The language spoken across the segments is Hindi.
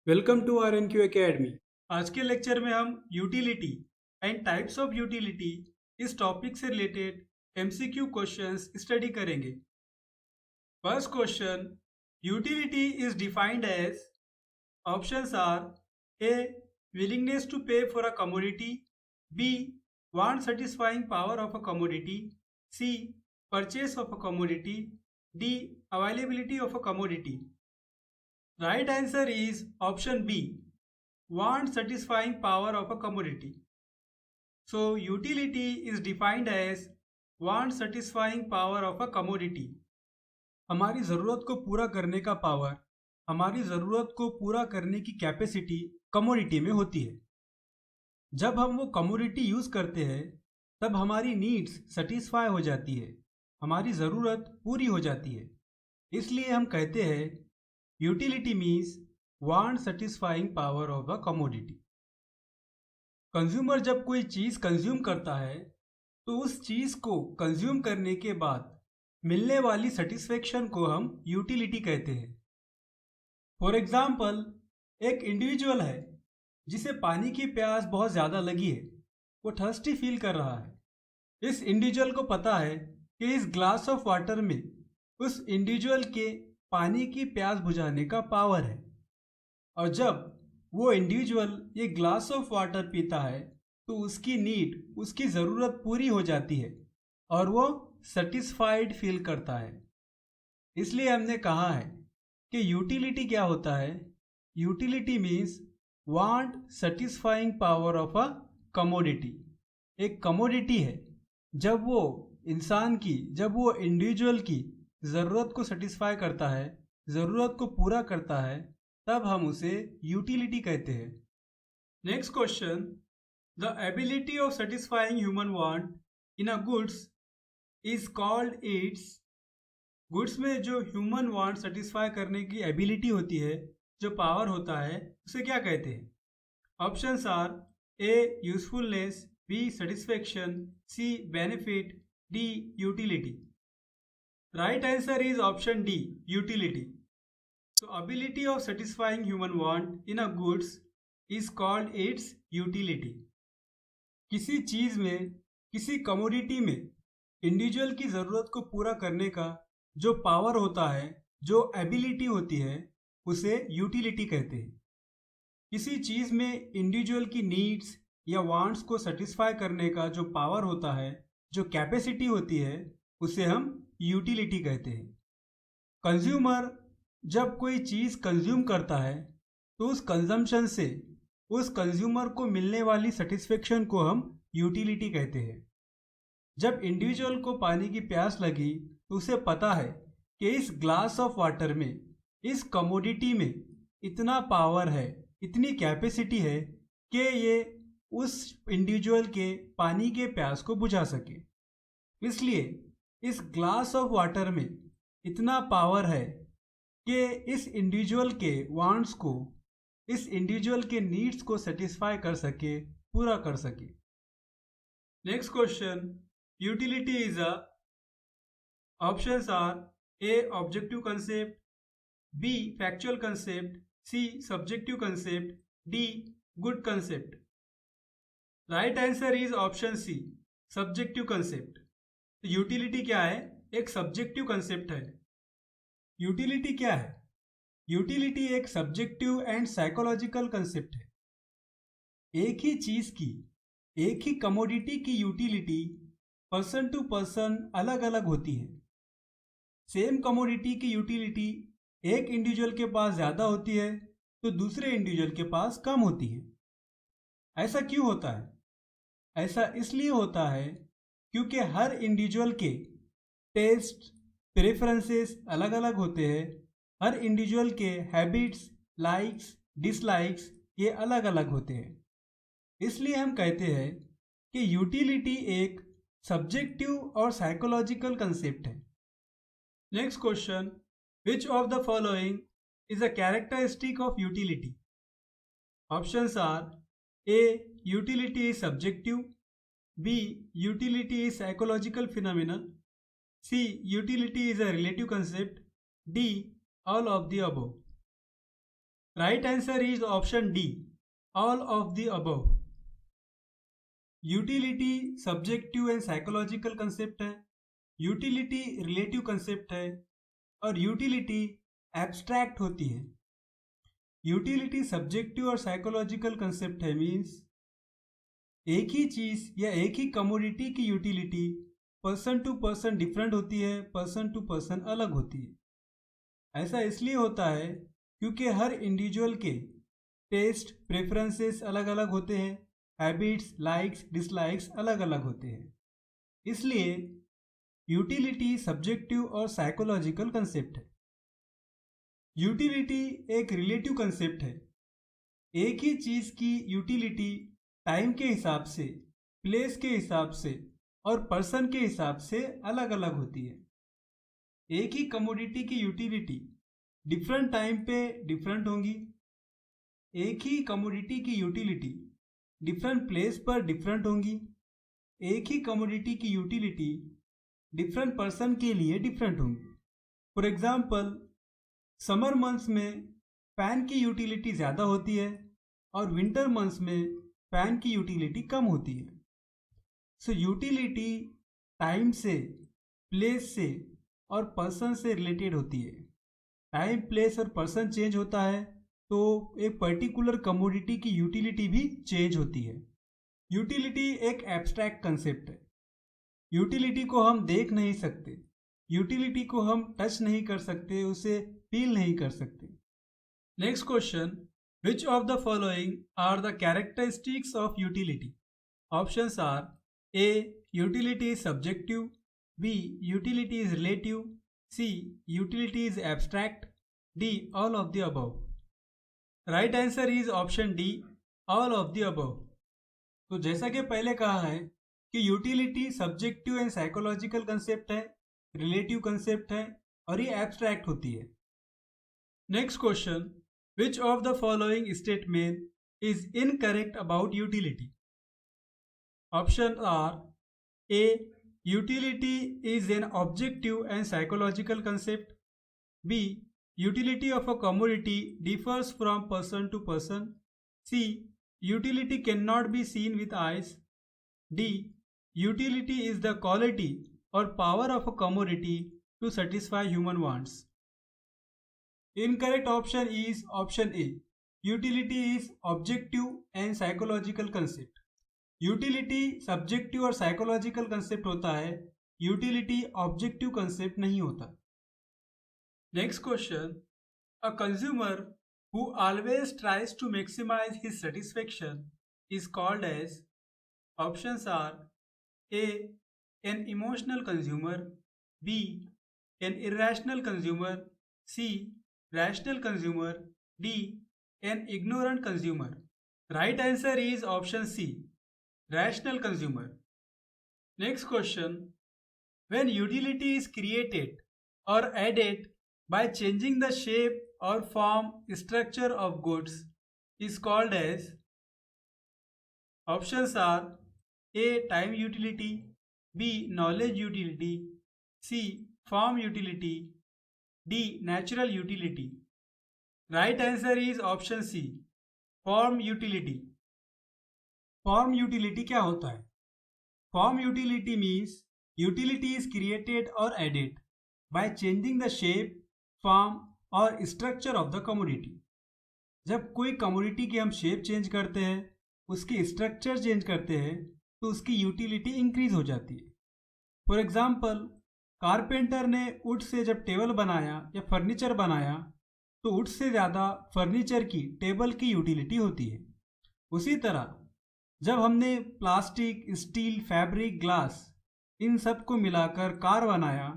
Welcome to R N Q academy. आज के लेक्चर में हम utility and types of utility इस टॉपिक से रिलेटेड एमसीक्यू क्वेश्चंस स्टडी करेंगे। First question, utility is defined as, options are A willingness to pay for a commodity, B want satisfying power of a commodity, C purchase of a commodity, D availability of a commodity. Right answer is option B, want satisfying power of a commodity. So utility is defined as want satisfying power of a commodity. हमारी ज़रूरत को पूरा करने का पावर, हमारी ज़रूरत को पूरा करने की कैपेसिटी कमोडिटी में होती है। जब हम वो कमोडिटी यूज़ करते हैं तब हमारी नीड्स सेटिस्फाई हो जाती है, हमारी ज़रूरत पूरी हो जाती है। इसलिए हम कहते हैं utility means want satisfying power of a commodity. Consumer जब कोई चीज़ कंज्यूम करता है तो उस चीज़ को कंज्यूम करने के बाद मिलने वाली सेटिस्फेक्शन को हम यूटिलिटी कहते हैं। फॉर एग्जाम्पल, एक इंडिविजुअल है जिसे पानी की प्यास बहुत ज़्यादा लगी है, वो थर्स्टी फील कर रहा है। इस इंडिविजुअल को पता है कि इस ग्लास ऑफ वाटर में उस इंडिविजुअल के पानी की प्यास बुझाने का पावर है, और जब वो इंडिविजुअल ये ग्लास ऑफ वाटर पीता है तो उसकी नीड, उसकी ज़रूरत पूरी हो जाती है और वो सेटिस्फाइड फील करता है। इसलिए हमने कहा है कि यूटिलिटी क्या होता है। Utility means want satisfying power of a commodity. एक कमोडिटी है, जब वो इंसान की, जब वो इंडिविजुअल की ज़रूरत को सेटिस्फाई करता है, ज़रूरत को पूरा करता है, तब हम उसे यूटिलिटी कहते हैं। Next question, the ability of satisfying human want in a goods is called its. Goods में जो ह्यूमन वांट सेटिस्फाई करने की एबिलिटी होती है, जो पावर होता है, उसे क्या कहते हैं? Options are A usefulness, B satisfaction, C benefit, D utility. Right answer is option D, utility. So ability of satisfying human want in a goods is called its utility. किसी चीज़ में, किसी कमोडिटी में इंडिविजुअल की ज़रूरत को पूरा करने का जो पावर होता है, जो एबिलिटी होती है, उसे यूटिलिटी कहते हैं। किसी चीज़ में इंडिविजुअल की नीड्स या वांट्स को सेटिस्फाई करने का जो पावर होता है, जो कैपेसिटी होती है, उसे हम यूटिलिटी कहते हैं। कंज्यूमर जब कोई चीज़ कंज्यूम करता है तो उस कंजम्पशन से उस कंज्यूमर को मिलने वाली सेटिस्फेक्शन को हम यूटिलिटी कहते हैं। जब इंडिविजुअल को पानी की प्यास लगी तो उसे पता है कि इस ग्लास ऑफ वाटर में, इस कमोडिटी में इतना पावर है, इतनी कैपेसिटी है कि ये उस इंडिविजुअल के पानी के प्यास को बुझा सके। इसलिए इस ग्लास ऑफ वाटर में इतना पावर है कि इस इंडिविजुअल के वांट्स को, इस इंडिविजुअल के नीड्स को सेटिस्फाई कर सके, पूरा कर सके। Next question, utility is a, options are A objective concept, B factual concept, C subjective concept, D good concept. Right answer is option C, subjective concept. Utility क्या है? एक सब्जेक्टिव कंसेप्ट है। यूटिलिटी क्या है? यूटिलिटी एक सब्जेक्टिव एंड साइकोलॉजिकल कंसेप्ट है। एक ही चीज़ की, एक ही कमोडिटी की यूटिलिटी पर्सन टू पर्सन अलग अलग होती है। सेम कमोडिटी की यूटिलिटी एक इंडिविजुअल के पास ज़्यादा होती है तो दूसरे इंडिविजुअल के पास कम होती है। ऐसा क्यों होता है? ऐसा इसलिए होता है क्योंकि हर इंडिविजुअल के टेस्ट, प्रेफरेंसेस अलग अलग होते हैं। हर इंडिविजुअल के हैबिट्स, लाइक्स, डिसलाइक्स ये अलग अलग होते हैं। इसलिए हम कहते हैं कि यूटिलिटी एक सब्जेक्टिव और साइकोलॉजिकल कंसेप्ट है। Next question, which of the following is a characteristic of utility? Options are A utility is subjective, B utility is psychological phenomenon, C. Utility is a relative concept. D. All of the above. Right answer is option D, all of the above. Utility subjective and psychological concept है, यूटिलिटी रिलेटिव कंसेप्ट है और यूटिलिटी एब्स्ट्रैक्ट होती है। यूटिलिटी सब्जेक्टिव और साइकोलॉजिकल कंसेप्ट है, मीन्स एक ही चीज या एक ही कमोडिटी की utility person to person different होती है, पर्सन टू पर्सन अलग होती है। ऐसा इसलिए होता है क्योंकि हर इंडिविजुअल के टेस्ट प्रेफरेंसेस अलग अलग होते हैं, हैबिट्स लाइक्स डिसलाइक्स अलग अलग होते हैं। इसलिए यूटिलिटी सब्जेक्टिव और साइकोलॉजिकल कंसेप्ट है। यूटिलिटी एक रिलेटिव कंसेप्ट है। एक ही चीज़ की यूटिलिटी टाइम के हिसाब से, प्लेस के हिसाब से और पर्सन के हिसाब से अलग अलग होती है। एक ही कमोडिटी की यूटिलिटी डिफरेंट टाइम पे डिफरेंट होंगी, एक ही कमोडिटी की यूटिलिटी डिफरेंट प्लेस पर डिफरेंट होंगी, एक ही कमोडिटी की यूटिलिटी डिफरेंट पर्सन के लिए डिफरेंट होंगी। फॉर एग्जाम्पल, समर मंथ्स में फैन की यूटिलिटी ज़्यादा होती है और विंटर मंथ्स में फैन की यूटिलिटी कम होती है। सो यूटिलिटी टाइम से, प्लेस से और पर्सन से रिलेटेड होती है। टाइम, प्लेस और पर्सन चेंज होता है तो एक पर्टिकुलर कमोडिटी की यूटिलिटी भी चेंज होती है। यूटिलिटी एक एब्स्ट्रैक्ट कंसेप्ट है। यूटिलिटी को हम देख नहीं सकते, यूटिलिटी को हम टच नहीं कर सकते, उसे फील नहीं कर सकते। Next question, which of the following are the characteristics of utility? Options are A, utility is subjective, B, utility is relative, C, utility is abstract, D, all of the above. Right answer is option D, all of the above. तो जैसा कि पहले कहा है कि utility subjective and psychological concept है, रिलेटिव कंसेप्ट है और ये एब्स्ट्रैक्ट होती है। Next question, which of the following statement is incorrect about utility? Option are A, utility is an objective and psychological concept, B, utility of a commodity differs from person to person, C, utility cannot be seen with eyes, D, utility is the quality or power of a commodity to satisfy human wants. Incorrect option is option A, utility is objective and psychological concept. Utility subjective और psychological concept होता है, utility objective concept नहीं होता। Next question, a consumer who always tries to maximize his satisfaction is called as, options are A, an emotional consumer, B, an irrational consumer, C, rational consumer, D, an ignorant consumer. Right answer is option C, rational consumer. Next question, when utility is created or added by changing the shape or form structure of goods is called as, options are A, time utility, B, knowledge utility, C, form utility, D, natural utility. Right answer is option C, form utility. Form utility क्या होता है? Form utility means utility is created or added by changing the shape, form और स्ट्रक्चर ऑफ द कमोडिटी। जब कोई कमोडिटी की हम शेप चेंज करते हैं, उसकी स्ट्रक्चर चेंज करते हैं तो उसकी यूटिलिटी इंक्रीज हो जाती है। फॉर एग्जांपल, कारपेंटर ने वुड से जब टेबल बनाया या फर्नीचर बनाया तो वुड से ज़्यादा फर्नीचर की, टेबल की यूटिलिटी होती है। उसी तरह जब हमने plastic, steel, fabric, glass in सब को मिलाकर कार बनाया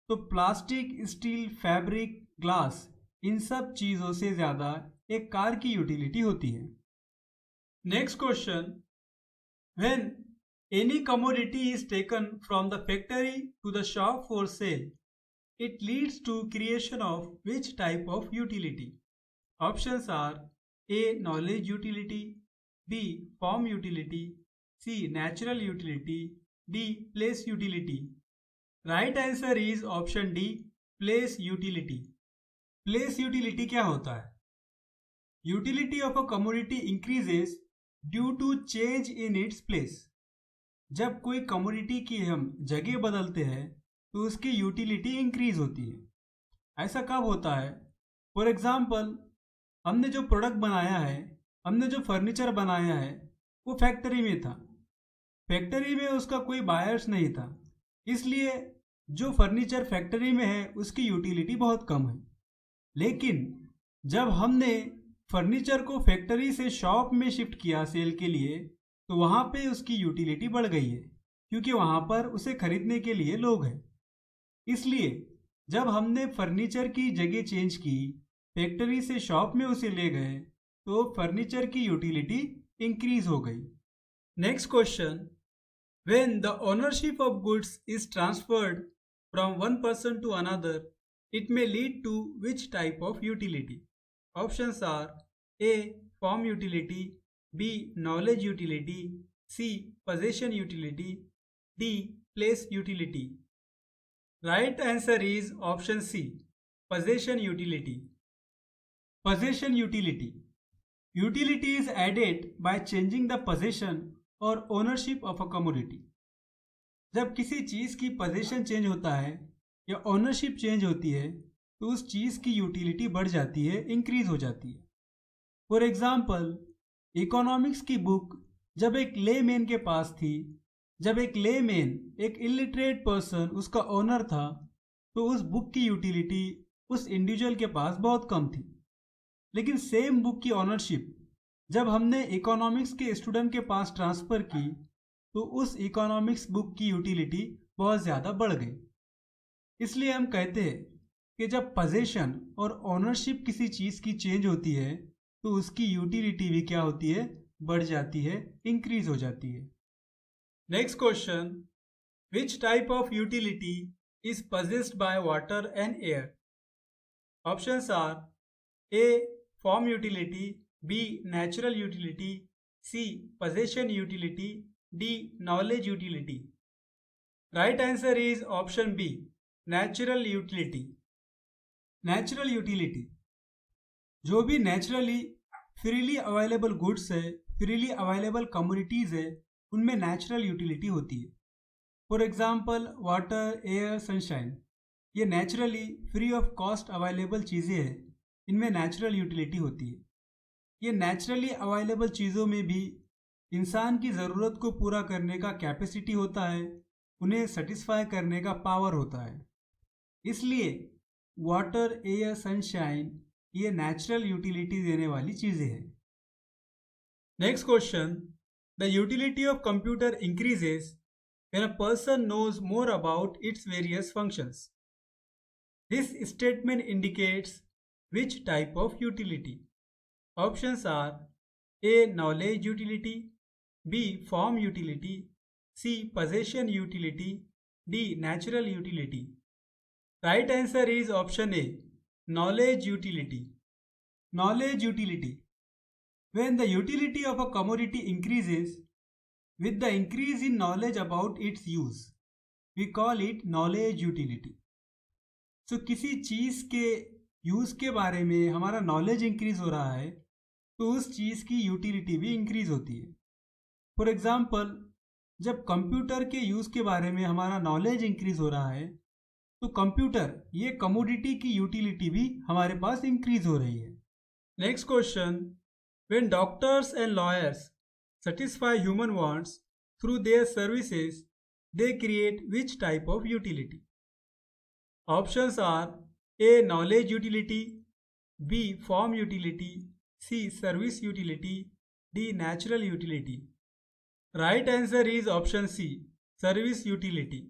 तो plastic, steel, fabric, glass in सब चीज़ों से ज़्यादा एक कार की यूटिलिटी होती है। Next question, when any commodity is taken from the factory to the shop for sale, it leads to creation of which type of utility? Options are A, knowledge utility, B, form utility, C, natural utility, D, place utility. Right answer is option D, place utility. Place utility क्या होता है? Utility of a commodity increases due to change in its place. जब कोई कमोडिटी की हम जगह बदलते हैं तो उसकी यूटिलिटी इंक्रीज होती है। ऐसा कब होता है? फॉर एग्जाम्पल, हमने जो प्रोडक्ट बनाया है, हमने जो फर्नीचर बनाया है, वो फैक्ट्री में था। फैक्ट्री में उसका कोई बायर्स नहीं था, इसलिए जो फर्नीचर फैक्ट्री में है उसकी यूटिलिटी बहुत कम है। लेकिन जब हमने फर्नीचर को फैक्ट्री से शॉप में शिफ्ट किया सेल के लिए, तो वहाँ पे उसकी यूटिलिटी बढ़ गई है, क्योंकि वहाँ पर उसे खरीदने के लिए लोग हैं। इसलिए जब हमने फर्नीचर की जगह चेंज की, फैक्ट्री से शॉप में उसे ले गए, तो फर्नीचर की यूटिलिटी इंक्रीज हो गई। Next question, when the ownership of goods is transferred from one person to another, it may lead to which type of utility? Options are A. Form utility, B. Knowledge utility, C. Possession utility, D. Place utility. Right answer is option C. Possession utility. Possession utility. Utility is added by changing the possession or ownership of a commodity. जब किसी चीज़ की पोजीशन चेंज होता है या ओनरशिप चेंज होती है, तो उस चीज़ की यूटिलिटी बढ़ जाती है, इंक्रीज हो जाती है। फॉर एग्जाम्पल, इकोनॉमिक्स की बुक जब एक लेमैन के पास थी, जब एक लेमैन, एक इलिटरेट पर्सन उसका ओनर था, तो उस बुक की यूटिलिटी उस इंडिविजुअल के पास बहुत कम थी। लेकिन सेम बुक की ओनरशिप जब हमने इकोनॉमिक्स के स्टूडेंट के पास ट्रांसफ़र की, तो उस इकोनॉमिक्स बुक की यूटिलिटी बहुत ज़्यादा बढ़ गई। इसलिए हम कहते हैं कि जब पोजीशन और ओनरशिप किसी चीज़ की चेंज होती है, तो उसकी यूटिलिटी भी क्या होती है? बढ़ जाती है, इंक्रीज हो जाती है। Next question, which type of utility is possessed by water and air? Options are A. Form utility, B. Natural utility, C. Possession utility, D. Knowledge utility. Right answer is option B, natural utility. Natural utility, जो भी नेचुरली फ्रीली अवेलेबल गुड्स है, फ्रीली अवेलेबल कमोडिटीज़ है, उनमें नेचुरल यूटिलिटी होती है। For example, water, air, sunshine, ये naturally free of cost available चीज़ें हैं, इनमें नेचुरल यूटिलिटी होती है। ये नेचुरली अवेलेबल चीज़ों में भी इंसान की ज़रूरत को पूरा करने का कैपेसिटी होता है, उन्हें सेटिस्फाई करने का पावर होता है। इसलिए वाटर, एयर, सनशाइन ये नेचुरल यूटिलिटी देने वाली चीज़ें हैं। Next question, the utility of computer increases when a person knows more about its various functions. This statement indicates which type of utility? Options are A. Knowledge utility, B. Form utility, C. Possession utility, D. Natural utility. Right answer is option A, knowledge utility. Knowledge utility. When the utility of a commodity increases with the increase in knowledge about its use, we call it knowledge utility. So किसी चीज़ के यूज़ के बारे में हमारा नॉलेज इंक्रीज हो रहा है, तो उस चीज़ की यूटिलिटी भी इंक्रीज होती है। फॉर एग्जाम्पल, जब कंप्यूटर के यूज़ के बारे में हमारा नॉलेज इंक्रीज हो रहा है, तो कंप्यूटर, ये कमोडिटी की यूटिलिटी भी हमारे पास इंक्रीज हो रही है। Next question, when doctors and lawyers satisfy human wants through their services, they create which type of utility? Options are A. Knowledge utility, B. Form utility, C. Service utility, D. Natural utility. Right answer is option C, service utility.